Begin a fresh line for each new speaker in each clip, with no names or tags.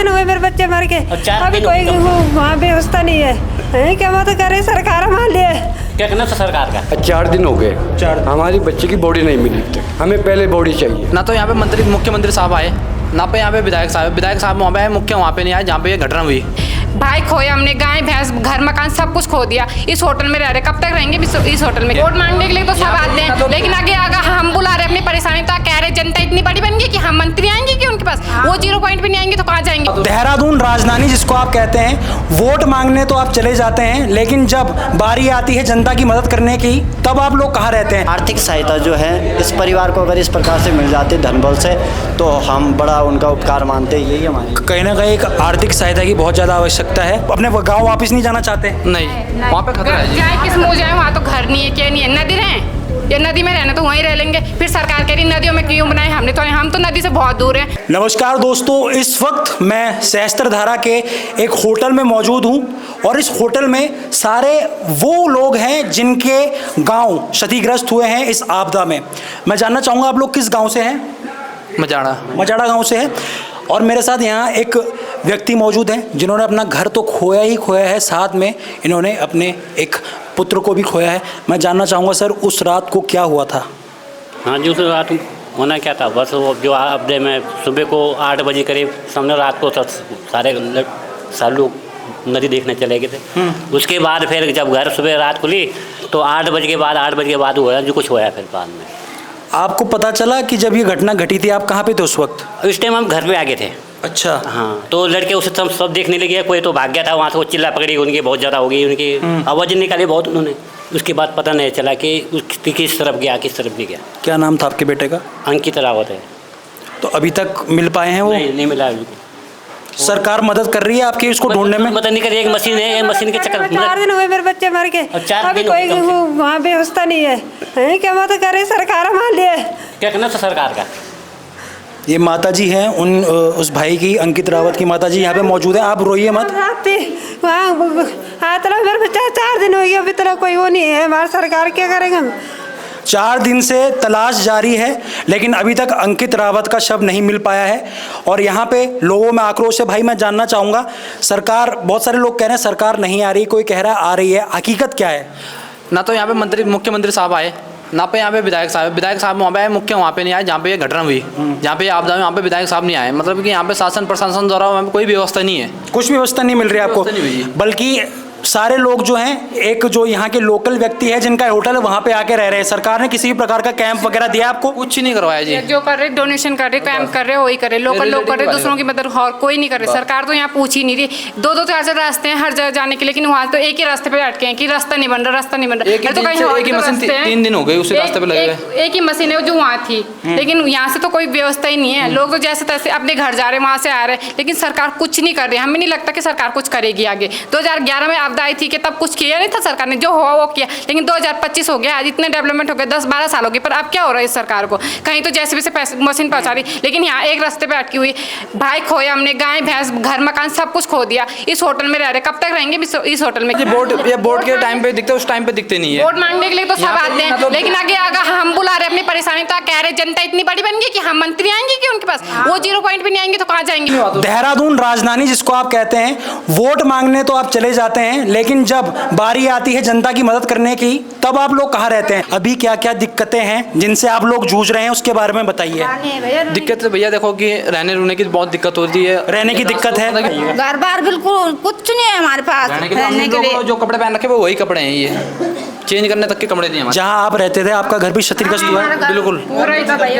दिन हुए मेरे बच्चे मर के, अभी कोई वहाँ व्यवस्था नहीं है। क्या मत करे सरकार हमारे लिए।
क्या करना था सरकार का?
4 दिन हो गए, हमारी बच्चे की बॉडी नहीं मिली तक। हमें पहले बॉडी चाहिए।
ना तो यहाँ पे मुख्यमंत्री साहब आए, ना पे यहाँ पे विधायक साहब वहाँ पे आए, मुख्य वहाँ पे नहीं आए जहाँ पे ये घटना हुई।
भाई खोए हमने, गाय भैंस घर मकान सब कुछ खो दिया। इस होटल में रह रहे, कब तक रहेंगे इस होटल में? वोट मांगने के लिए तो सब आते हैं, लेकिन आगे हम बुला रहे अपनी परेशानी, तो कह रहे जनता इतनी बड़ी बन गई कि हम मंत्री आएंगे कि उनके पास वो 0 पॉइंट भी नहीं आएंगे तो कहाँ जाएंगे?
देहरादून राजधानी जिसको आप कहते हैं, वोट मांगने तो आप चले जाते हैं, लेकिन जब बारी आती है जनता की मदद करने की, तब आप लोग कहाँ रहते हैं?
आर्थिक सहायता जो है इस परिवार को अगर इस प्रकार से मिल जाती धन बल से, तो हम बड़ा उनका उपकार मानते हैं। यही हमारे
कहीं ना कहीं एक आर्थिक सहायता की बहुत ज़्यादा आवश्यकता है। अपने गाँव वापस नहीं जाना चाहते?
नहीं, वहाँ पे खतरा है।
जाए किस मुँह जाए, वहाँ तो घर नहीं है, क्या नहीं है, नदी रहें या नदी में रहना तो वहीं रह लेंगे। फिर सरकार कह रही नदियों में क्यों बनाए, हम तो नदी से बहुत दूर हैं।
नमस्कार दोस्तों, इस वक्त मैं सहस्त्रधारा के एक होटल में मौजूद हूं और इस होटल में सारे वो लोग हैं जिनके गांव क्षतिग्रस्त हुए हैं इस आपदा में। मैं जानना चाहूँगा आप लोग किस गांव से हैं? मजाड़ा गांव से है। और मेरे साथ यहाँ एक व्यक्ति मौजूद हैं जिन्होंने अपना घर तो खोया ही खोया है, साथ में इन्होंने अपने एक पुत्र को भी खोया है। मैं जानना चाहूँगा सर, उस रात को क्या हुआ था?
हाँ जी, उस रात होना क्या था, बस वो जो अपने में सुबह को 8 बजे करीब सामने, रात को सारे लोग नदी देखने चले गए थे। उसके बाद फिर जब घर सुबह रात खुली तो 8 बजे के बाद हुआ जो कुछ हुआ। फिर बाद में
आपको पता चला कि जब ये घटना घटी थी आप कहाँ पे थे उस वक्त?
इस टाइम हम घर पे आ गए थे।
अच्छा।
हाँ, तो लड़के उसे सब देखने लगे। कोई तो भाग गया था वहाँ से, वो चिल्ला पकड़ी उनकी बहुत ज़्यादा हो गई, उनकी आवाज़ निकाली बहुत उन्होंने। उसके बाद पता नहीं चला कि किस तरफ गया किस तरफ नहीं गया।
क्या नाम था आपके बेटे का?
अंकित रावत है।
तो अभी तक मिल पाए हैं वो?
नहीं मिला अभी।
सरकार मदद कर रही है आपकी उसको ढूंढने में?
मदद नहीं कर रही, एक मशीन है, एक मशीन के चक्कर।
4 दिन हुए मेरे बच्चे मर के, अभी कोई वहाँ व्यवस्था नहीं है। क्या मत करे सरकार हमारे लिए।
क्या करना था सरकार का?
ये माताजी हैं उस भाई की, अंकित रावत की माताजी यहाँ पे मौजूद है। आप रोइए मत।
वहाँ मेरे बच्चा 4 दिन हो गया, अभी तरह कोई वो नहीं है। हमारी सरकार क्या करेंगे हम?
4 दिन से तलाश जारी है, लेकिन अभी तक अंकित रावत का शव नहीं मिल पाया है। और यहाँ पे लोगों में आक्रोश है। भाई मैं जानना चाहूँगा, सरकार, बहुत सारे लोग कह रहे हैं सरकार नहीं आ रही, कोई कह रहा है आ रही है, हकीकत क्या है?
ना तो यहाँ पे मुख्यमंत्री साहब आए, ना पे यहाँ पे विधायक साहब वहाँ पे आए, मुख्य वहाँ पे नहीं आए जहाँ पे ये घटना हुई। जहाँ पे आपदा में वहाँ पे विधायक साहब नहीं आए, मतलब कि यहाँ पे शासन प्रशासन द्वारा वहाँ पे कोई व्यवस्था नहीं है।
कुछ व्यवस्था नहीं मिल रही आपको? बल्कि सारे लोग जो हैं, एक जो यहाँ के लोकल व्यक्ति है जिनका होटल है वहाँ पे आके रह रहे हैं। सरकार ने किसी भी प्रकार का कैंप वगैरह दिया आपको?
कुछ नहीं करवाया जी।
जो कर रहे डोनेशन कर रहे, कैंप कर रहे, वही करे, लोकल लोग कर रहे, दूसरों की मदद और कोई नहीं कर रहे। सरकार तो यहाँ पूछ ही नहीं रही। 2-2 4 रास्ते हैं हर जगह जाने के, लेकिन वहाँ तो एक ही रास्ते पे अटके हैं कि रास्ता नहीं बन रहा।
एक ही मशीन 3 दिन हो गए उसी रास्ते पे लगे हुए।
एक ही मशीन है जो वहाँ थी, लेकिन यहाँ से तो कोई व्यवस्था ही नहीं है। लोग तो जैसे तैसे अपने घर जा रहे हैं, वहाँ से आ रहे हैं, लेकिन सरकार कुछ नहीं कर रही। हमें नहीं लगता कि सरकार कुछ करेगी आगे। 2011 में आपदा आई थी कि तब कुछ किया नहीं था सरकार ने, जो हुआ वो किया। लेकिन 2025 हो गया, आज इतने डेवलपमेंट हो गए, 10-12 साल हो गए, पर अब क्या हो रहा है इस सरकार को? कहीं तो जैसे भी से मशीन पहुंचा रही, लेकिन यहाँ एक रास्ते पे अटकी हुई। भाई खोए हमने, गाय भैंस घर मकान सब कुछ खो दिया। इस होटल में रह रहे, कब तक रहेंगे इस होटल में?
बोर्ड के टाइम पे दिखते, उस टाइम पे दिखते नहीं है।
वोट मांगने के लिए तो सब आते हैं, लेकिन आगे हम बुला रहे अपनी परेशानी, तो कह रहे जनता इतनी बड़ी बन गई कि हम मंत्री आएंगे कि उनके पास वो 0 पॉइंट भी नहीं आएंगे तो कहाँ जाएंगे?
देहरादून राजधानी जिसको आप कहते हैं, वोट मांगने तो आप चले जाते हैं, लेकिन जब बारी आती है जनता की मदद करने की, तब आप लोग कहाँ रहते हैं? अभी क्या क्या दिक्कतें हैं जिनसे आप लोग जूझ रहे हैं, उसके बारे में बताइए।
दिक्कत भैया देखो कि रहने की बहुत दिक्कत होती है।
रहने की दिक्कत है,
घर बार बिल्कुल कुछ नहीं है हमारे पास। रहने के लिए
जो कपड़े पहन रखे वो वही कपड़े हैं, ये चेंज करने तक के कपड़े नहीं है।
जहाँ आप रहते थे आपका घर भी क्षतिग्रस्त हुआ है?
बिल्कुल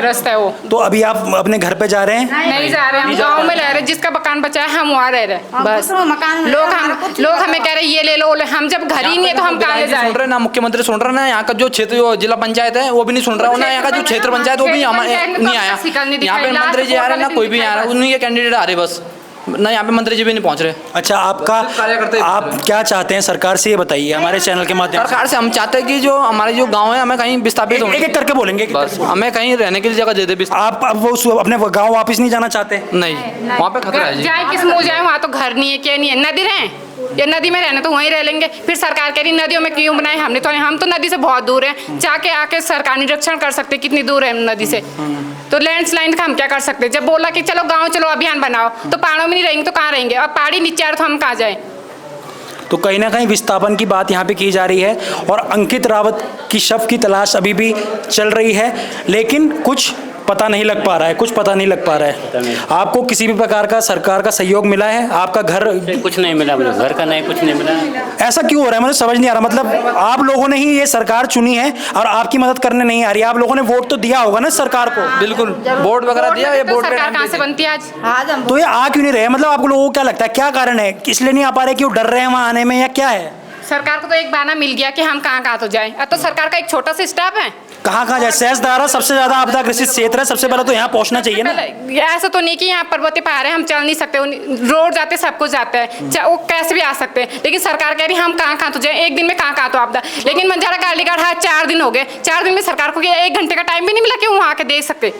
रास्ता है वो।
तो अभी आप अपने घर पे जा रहे हैं?
नहीं जा रहे, हम गाँव में रह रहे, जिसका मकान बचा है हम वहाँ रह रहे बस। लोग हमें कह रहे ये ले लो, हम जब घर ही नहीं है तो हम कहाँ ले जाए?
सुन रहे ना मुख्यमंत्री सुन रहे ना, यहाँ का जो क्षेत्र जो जिला पंचायत है वो भी नहीं सुन रहा ना, यहाँ का जो क्षेत्र पंचायत वो भी नहीं आया। यहाँ पे मंत्री जी आ रहे ना, कोई भी आ रहा है, उन्हीं के कैंडिडेट आ रहे बस ना, यहाँ पे मंत्री जी भी नहीं पहुँच रहे।
अच्छा, आप क्या चाहते हैं सरकार से, ये बताइए हमारे चैनल के माध्यम से।
सरकार से हम चाहते हैं कि जो हमारे जो गांव है हमें कहीं विस्थापित
एक एक करके बोलेंगे,
बस हमें कहीं रहने की जगह दे दे।
आप वो अपने गाँव वापस नहीं जाना चाहते?
नहीं, वहाँ पे खतरा है।
जाए किस मुँह जाए, वहाँ तो घर नहीं है, क्या नहीं है, नदी रहें या नदी में रहना तो वहीं रह लेंगे। फिर सरकार कह रही नदियों में क्यों बनाए, हम तो नदी से बहुत दूर है, जाके आके सरकार निरीक्षण कर सकते कितनी दूर है नदी से। तो लैंडस्लाइड का हम क्या कर सकते हैं? जब बोला कि चलो गाँव चलो अभियान बनाओ, तो पहाड़ों में नहीं रहेंगे तो कहाँ रहेंगे? अब पहाड़ी नीचे आ रहे तो हम कहाँ जाएँ?
तो कहीं ना कहीं विस्थापन की बात यहाँ पे की जा रही है और अंकित रावत की शव की तलाश अभी भी चल रही है, लेकिन कुछ पता नहीं लग पा रहा है, कुछ पता नहीं लग पा रहा है। आपको किसी भी प्रकार का सरकार का सहयोग मिला है? आपका घर
कुछ नहीं मिला मुझे, घर का नहीं, कुछ नहीं मिला।
ऐसा क्यों हो रहा है? मुझे समझ नहीं आ रहा। मतलब आप लोगों ने ही ये सरकार चुनी है और आपकी मदद करने नहीं आ रही। आप लोगों ने वोट तो दिया होगा ना सरकार को?
बिल्कुल, वोट वगैरह दिया, ये वोट
सरकार कहाँ से बनती है आज?
तो ये आ क्यों नहीं रहे? मतलब आप लोगों को क्या लगता है, क्या कारण है? इसलिए नहीं आ पा रहे कि वो डर रहे हैं वहाँ आने में, या क्या है?
सरकार को तो एक बहाना मिल गया कि हम कहाँ तो जाएं। अब तो सरकार का एक छोटा सा स्टाफ है,
कहाँ जाए? सहस्त्रधारा सबसे ज्यादा आपदा ग्रसित क्षेत्र है, सबसे पहले तो यहाँ पहुँचना चाहिए ना।
ऐसा तो नहीं कि यहाँ पर्वतीय पहाड़ है, हम चल नहीं सकते, रोड जाते सब कुछ जाते हैं, वो कैसे भी आ सकते हैं, लेकिन सरकार कह रही है हम कहाँ तो जाए, एक दिन में कहाँ तो आपदा। लेकिन मंझारा कालीगढ़ है 4 दिन हो गए, 4 दिन में सरकार को 1 घंटे का टाइम भी नहीं मिला कि वो वहाँ के देख सकते।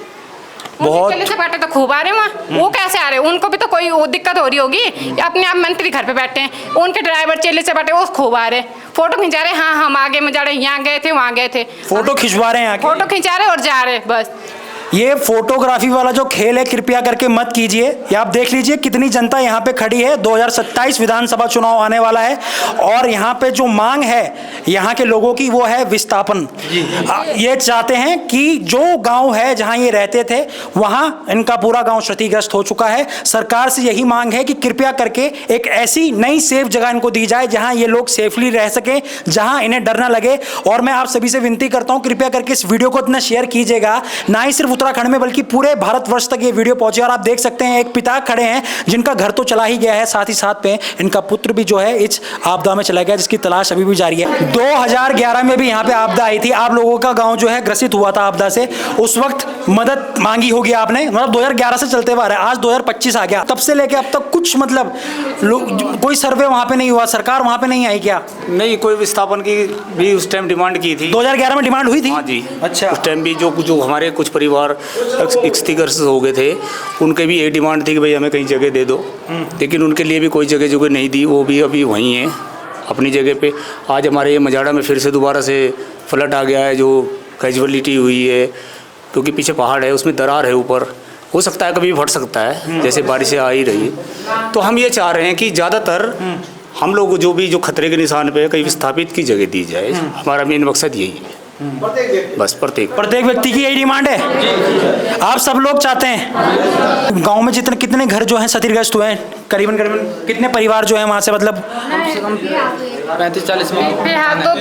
बहुत
से बाटे तो खूब आ रहे हैं वहाँ, वो कैसे आ रहे हैं? उनको भी तो कोई दिक्कत हो रही होगी। अपने आप मंत्री घर पे बैठे हैं, उनके ड्राइवर चेले से बाटे वो खूब आ रहे हैं, फोटो खिंचा रहे, हाँ हम आगे में जा रहे हैं, यहाँ गए थे वहाँ गए थे,
फोटो खिंचवा रहे हैं,
फोटो खिंचा रहे और जा रहे बस।
ये फोटोग्राफी वाला जो खेल है कृपया करके मत कीजिए। ये आप देख लीजिए कितनी जनता यहाँ पे खड़ी है। 2027 विधानसभा चुनाव आने वाला है और यहाँ पे जो मांग है यहाँ के लोगों की वो है विस्थापन। ये चाहते हैं कि जो गांव है जहाँ ये रहते थे वहाँ इनका पूरा गांव क्षतिग्रस्त हो चुका है। सरकार से यही मांग है कि कृपया करके एक ऐसी नई सेफ जगह इनको दी जाए जहाँ ये लोग सेफली रह सके, जहाँ इन्हें डर ना लगे। और मैं आप सभी से विनती करता हूँ कृपया करके इस वीडियो को इतना शेयर कीजिएगा, ना ही सिर्फ उत्तराखंड में बल्कि पूरे भारतवर्ष तक ये वीडियो पहुंचे। और आप देख सकते हैं एक पिता खड़े हैं जिनका घर तो चला ही गया है, साथ ही साथ में इनका पुत्र भी जो है इस आपदा में चला गया, जिसकी तलाश अभी भी जारी है। 2011 में भी यहाँ पे आपदा आई थी, आप लोगों का गांव जो है ग्रसित हुआ था आपदा से। उस वक्त मदद मांगी होगी आपने, मतलब 2011 से चलते हुए आ रहा है, आज 2025 आ गया, तब से लेके अब तक कुछ मतलब कोई सर्वे वहां पे नहीं हुआ, सरकार वहां पे नहीं आई क्या?
नहीं, कोई विस्थापन की भी उस टाइम डिमांड की थी।
2011 में डिमांड हुई थी?
हाँ जी।
अच्छा।
उस टाइम भी जो हमारे कुछ परिवार क्षतिग्रस्त हो गए थे, उनके भी ये डिमांड थी कि भाई हमें कहीं जगह दे दो, लेकिन उनके लिए भी कोई जगह नहीं दी, वो भी अभी वहीं है अपनी जगह पे। आज हमारे ये मजाड़ा में फिर से दोबारा से फ्लड आ गया है, जो कैजुअलिटी हुई है, क्योंकि पीछे पहाड़ है, उसमें दरार है, ऊपर हो सकता है कभी भी फट सकता है, जैसे बारिशें आ ही रही है। तो हम ये चाह रहे हैं कि ज़्यादातर हम लोग जो खतरे के निशान पे कहीं विस्थापित की जगह दी जाए। हमारा मेन मकसद यही है, बस प्रत्येक
व्यक्ति की यही डिमांड है। आप सब लोग चाहते हैं गांव में कितने घर जो हैं क्षतिग्रस्त हुए हैं, करीबन कितने परिवार जो हैं वहाँ से, मतलब
35-40
फिलहाल तो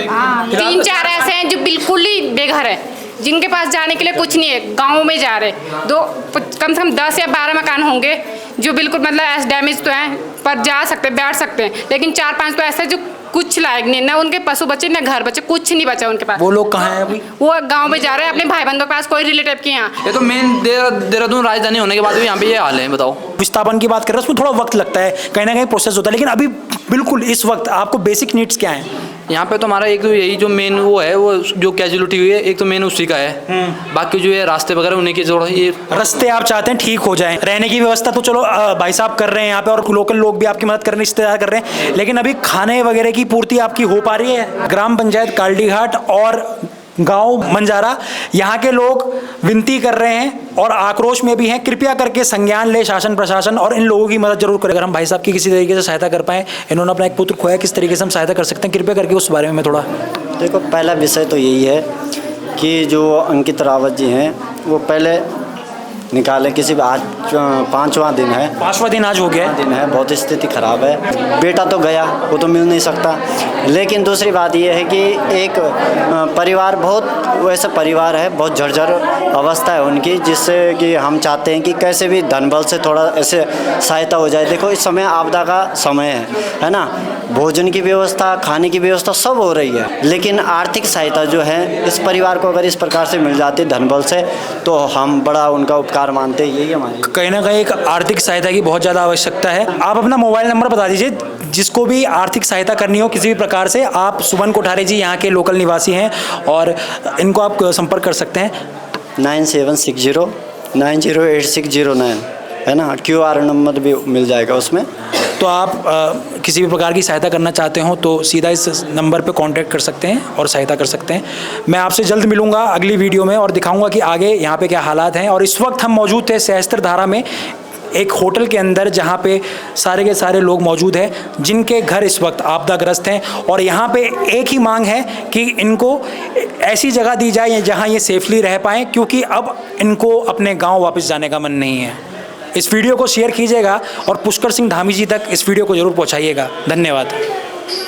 3-4 ऐसे हैं जो बिल्कुल ही बेघर है, जिनके पास जाने के लिए कुछ नहीं है, गाँव में जा रहे। कम से कम 10 या 12 मकान होंगे जो बिल्कुल मतलब ऐसे डैमेज तो हैं पर जा सकते बैठ सकते हैं, लेकिन 4-5 तो ऐसे जो कुछ लायक नहीं, ना उनके पशु बचे ना घर बचे, कुछ नहीं बचा उनके पास।
वो लोग कहाँ हैं अभी?
वो गांव में जा रहे हैं अपने भाई बंधुओं के पास, कोई रिलेटिव के यहाँ।
ये तो मेन देहरादून राजधानी होने के बाद भी यहाँ पे ये हाल है। बताओ,
विस्थापन की बात कर रहे हैं, उसमें थोड़ा वक्त लगता है, कहीं ना कहीं प्रोसेस होता है, लेकिन अभी बिल्कुल इस वक्त आपको बेसिक नीड्स क्या हैं?
यहाँ पे तो हमारा एक तो यही जो मेन वो है, वो जो कैजुअलिटी हुई है, एक तो मेन उसी का है। बाकी जो है रास्ते वगैरह उन्हीं की जरूरत है। ये रास्ते
आप चाहते हैं ठीक हो जाएं, रहने की व्यवस्था तो चलो भाई साहब कर रहे हैं यहाँ पे, और लोकल लोग भी आपकी मदद कर रहे हैं, रिश्तेदार कर रहे हैं, लेकिन अभी खाने वगैरह की पूर्ति आपकी हो पा रही है? ग्राम पंचायत कालडीघाट और गांव मंजारा, यहाँ के लोग विनती कर रहे हैं और आक्रोश में भी हैं, कृपया करके संज्ञान ले शासन प्रशासन और इन लोगों की मदद जरूर करें। अगर हम भाई साहब की किसी तरीके से सहायता कर पाएँ, इन्होंने अपना एक पुत्र खोया, किस तरीके से हम सहायता कर सकते हैं, कृपया करके उस बारे में थोड़ा।
देखो, पहला विषय तो यही है कि जो अंकित रावत जी हैं वो पहले निकाले, किसी आज 5वां दिन है,
5वां दिन आज हो गया
दिन है, बहुत स्थिति खराब है। बेटा तो गया, वो तो मिल नहीं सकता, लेकिन दूसरी बात ये है कि एक परिवार बहुत वैसा परिवार है, बहुत जर्जर अवस्था है उनकी, जिससे कि हम चाहते हैं कि कैसे भी धन बल से थोड़ा ऐसे सहायता हो जाए। देखो, इस समय आपदा का समय है ना, भोजन की व्यवस्था, खाने की व्यवस्था सब हो रही है, लेकिन आर्थिक सहायता जो है इस परिवार को अगर इस प्रकार से मिल जाती धन बल से, तो हम बड़ा उनका उपकार मानते हैं। यही हमारी
कहीं ना कहीं एक आर्थिक सहायता की बहुत ज़्यादा आवश्यकता है। आप अपना मोबाइल नंबर बता दीजिए, जिसको भी आर्थिक सहायता करनी हो किसी भी प्रकार से। आप सुमन कोठारी जी यहाँ के लोकल निवासी हैं और इनको आप संपर्क कर सकते हैं।
9760 908609। है ना, QR नंबर भी मिल जाएगा उसमें।
तो आप किसी भी प्रकार की सहायता करना चाहते हो तो सीधा इस नंबर पे कांटेक्ट कर सकते हैं और सहायता कर सकते हैं। मैं आपसे जल्द मिलूंगा अगली वीडियो में और दिखाऊंगा कि आगे यहाँ पे क्या हालात हैं। और इस वक्त हम मौजूद थे सहस्त्रधारा में एक होटल के अंदर, जहाँ पे सारे के सारे लोग मौजूद हैं जिनके घर इस वक्त आपदाग्रस्त हैं। और यहाँ पे एक ही मांग है कि इनको ऐसी जगह दी जाए जहाँ ये सेफली रह पाएँ, क्योंकि अब इनको अपने गाँव वापस जाने का मन नहीं है। इस वीडियो को शेयर कीजिएगा और पुष्कर सिंह धामी जी तक इस वीडियो को ज़रूर पहुँचाइएगा। धन्यवाद।